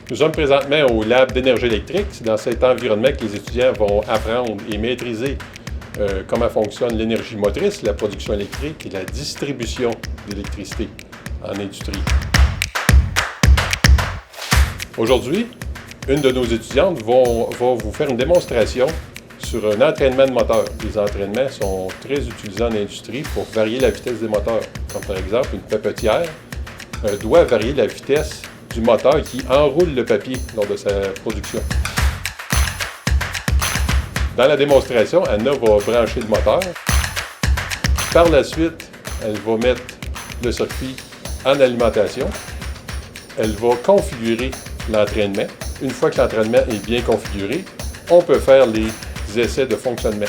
Nous sommes présentement au lab d'énergie électrique. C'est dans cet environnement que les étudiants vont apprendre et maîtriser comment fonctionne l'énergie motrice, la production électrique et la distribution d'électricité en industrie. Aujourd'hui, une de nos étudiantes va vous faire une démonstration sur un entraînement de moteur. Les entraînements sont très utilisés en industrie pour varier la vitesse des moteurs. Comme par exemple, une papetière doit varier la vitesse du moteur qui enroule le papier lors de sa production. Dans la démonstration, Anna va brancher le moteur. Par la suite, elle va mettre le circuit en alimentation. Elle va configurer l'entraînement. Une fois que l'entraînement est bien configuré, on peut faire les essais de fonctionnement.